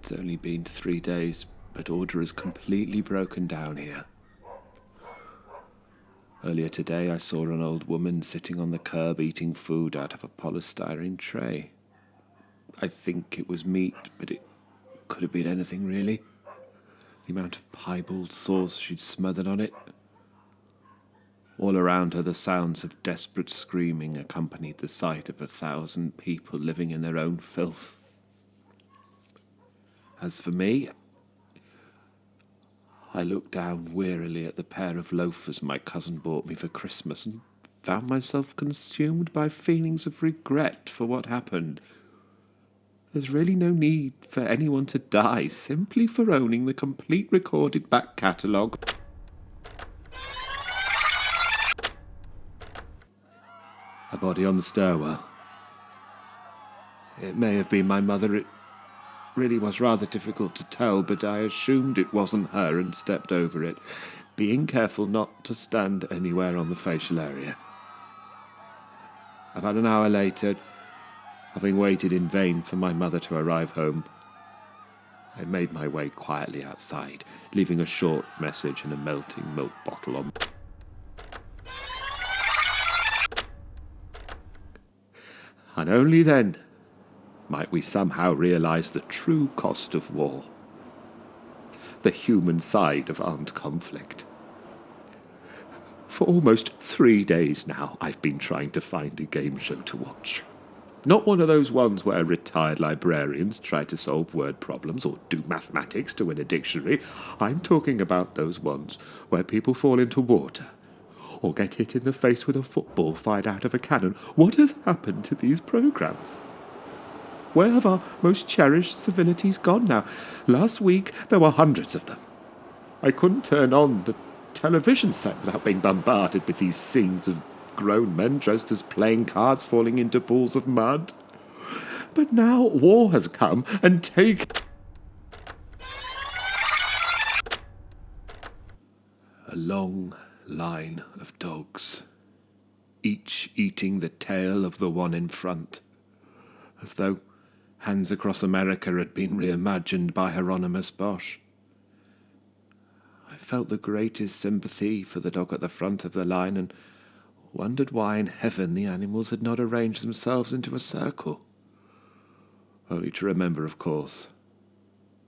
It's only been 3 days, but order has completely broken down here. Earlier today I saw an old woman sitting on the curb eating food out of a polystyrene tray. I think it was meat, but it could have been anything really. The amount of piebald sauce she'd smothered on it. All around her the sounds of desperate screaming accompanied the sight of 1,000 people living in their own filth. As for me, I looked down wearily at the pair of loafers my cousin bought me for Christmas and found myself consumed by feelings of regret for what happened. There's really no need for anyone to die simply for owning the complete recorded back catalogue. A body on the stairwell. It may have been my mother. It really was rather difficult to tell, but I assumed it wasn't her and stepped over it, being careful not to stand anywhere on the facial area. About an hour later, having waited in vain for my mother to arrive home, I made my way quietly outside, leaving a short message and a melting milk bottle on. And only then might we somehow realize the true cost of war, the human side of armed conflict. For almost 3 days now, I've been trying to find a game show to watch. Not one of those ones where retired librarians try to solve word problems or do mathematics to win a dictionary. I'm talking about those ones where people fall into water or get hit in the face with a football fired out of a cannon. What has happened to these programs? Where have our most cherished civilities gone now? Last week, there were hundreds of them. I couldn't turn on the television set without being bombarded with these scenes of grown men dressed as playing cards falling into pools of mud. But now war has come and taken a long line of dogs, each eating the tail of the one in front, as though Hands Across America had been reimagined by Hieronymus Bosch. I felt the greatest sympathy for the dog at the front of the line and wondered why in heaven the animals had not arranged themselves into a circle. Only to remember, of course,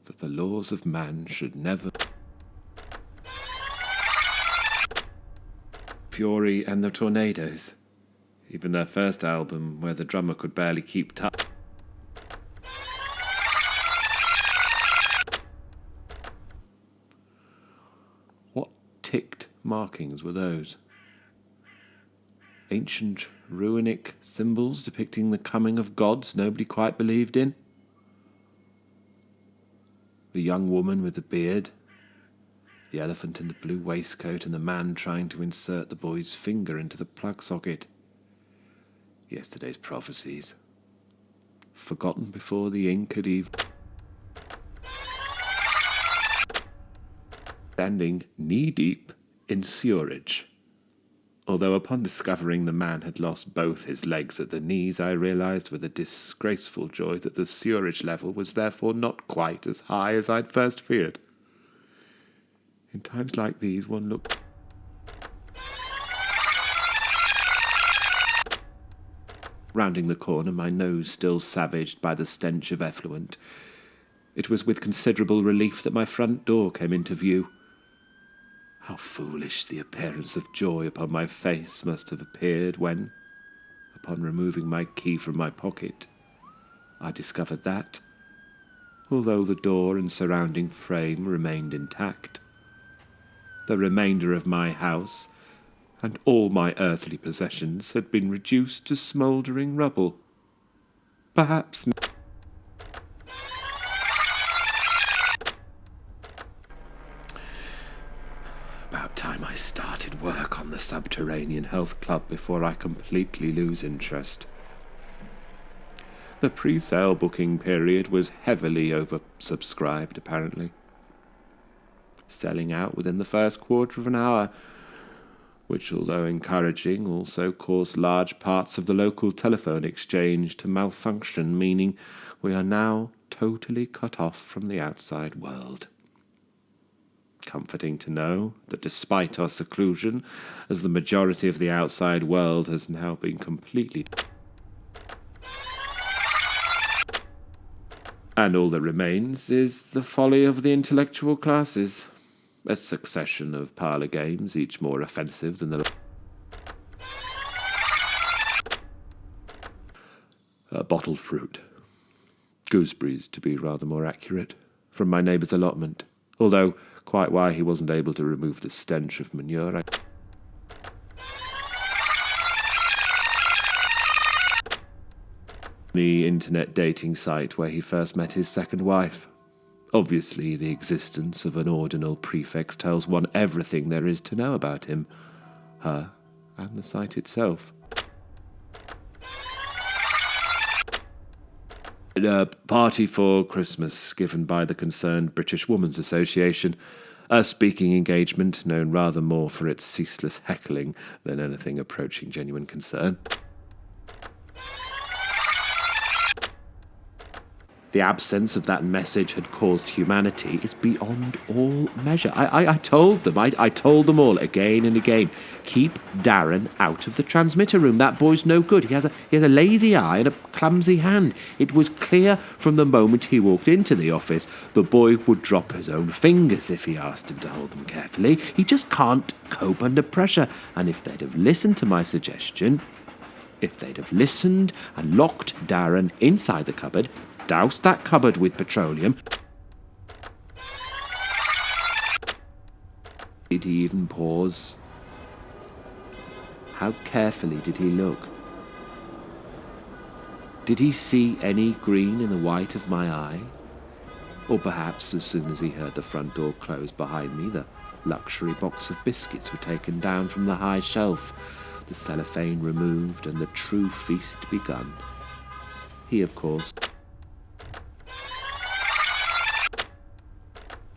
that the laws of man should never... Fury and the Tornadoes, even their first album where the drummer could barely keep touch. What ticked markings were those? Ancient runic symbols depicting the coming of gods nobody quite believed in? The young woman with the beard, the elephant in the blue waistcoat, and the man trying to insert the boy's finger into the plug socket. Yesterday's prophecies, forgotten before the ink had even... Standing knee-deep in sewerage. Although upon discovering the man had lost both his legs at the knees, I realized with a disgraceful joy that the sewerage level was therefore not quite as high as I'd first feared. In times like these, one looked... Rounding the corner, my nose still savaged by the stench of effluent, it was with considerable relief that my front door came into view. How foolish the appearance of joy upon my face must have appeared when, upon removing my key from my pocket, I discovered that, although the door and surrounding frame remained intact, the remainder of my house and all my earthly possessions had been reduced to smouldering rubble. Perhaps... About time I started work on the Subterranean Health Club before I completely lose interest. The pre-sale booking period was heavily oversubscribed, apparently. Selling out within the first quarter of an hour. which, although encouraging, also caused large parts of the local telephone exchange to malfunction, meaning we are now totally cut off from the outside world. Comforting to know that despite our seclusion, as the majority of the outside world has now been completely... And all that remains is the folly of the intellectual classes. A succession of parlour games, each more offensive than the... Bottled fruit. Gooseberries, to be rather more accurate, from my neighbour's allotment. Although, quite why he wasn't able to remove the stench of manure, the internet dating site where he first met his second wife. Obviously, the existence of an ordinal prefix tells one everything there is to know about him, her, and the site itself. A party for Christmas given by the concerned British Women's Association, a speaking engagement known rather more for its ceaseless heckling than anything approaching genuine concern. The absence of that message had caused humanity is beyond all measure. I told them, I told them all again and again, keep Darren out of the transmitter room. That boy's no good. He has a lazy eye and a clumsy hand. It was clear from the moment he walked into the office the boy would drop his own fingers if he asked him to hold them carefully. He just can't cope under pressure. And if they'd have listened to my suggestion, if they'd have listened and locked Darren inside the cupboard, doused that cupboard with petroleum. Did he even pause? How carefully did he look? Did he see any green in the white of my eye? Or perhaps as soon as he heard the front door close behind me, the luxury box of biscuits were taken down from the high shelf, the cellophane removed, and the true feast begun. He, of course,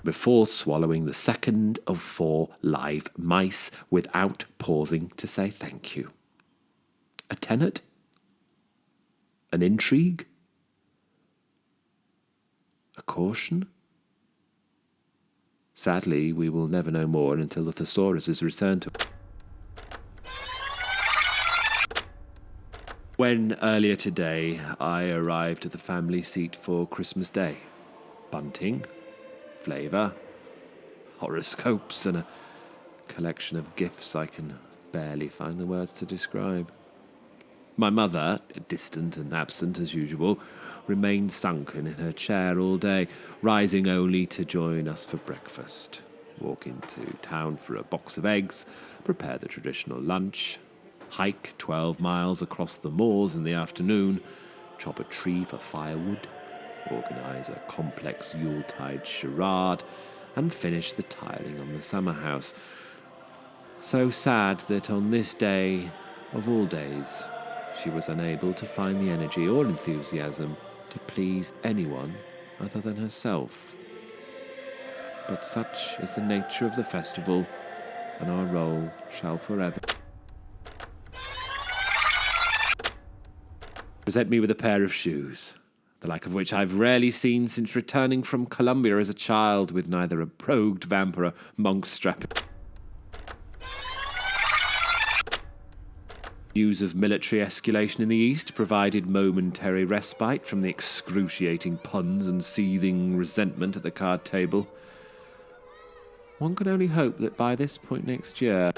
before swallowing the second of 4 live mice without pausing to say thank you. A tenet? An intrigue? A caution? Sadly, we will never know more until the thesaurus is returned to... When, earlier today, I arrived at the family seat for Christmas Day, bunting, flavour, horoscopes, and a collection of gifts I can barely find the words to describe. My mother, distant and absent as usual, remained sunken in her chair all day, rising only to join us for breakfast, walk into town for a box of eggs, prepare the traditional lunch, hike 12 miles across the moors in the afternoon, chop a tree for firewood, organise a complex Yuletide charade, and finish the tiling on the summer house. So sad that on this day, of all days, she was unable to find the energy or enthusiasm to please anyone other than herself. But such is the nature of the festival, and our role shall forever present me with a pair of shoes, the like of which I've rarely seen since returning from Colombia as a child, with neither a brogued vamp or a monk strap. News of military escalation in the east provided momentary respite from the excruciating puns and seething resentment at the card table. One could only hope that by this point next year...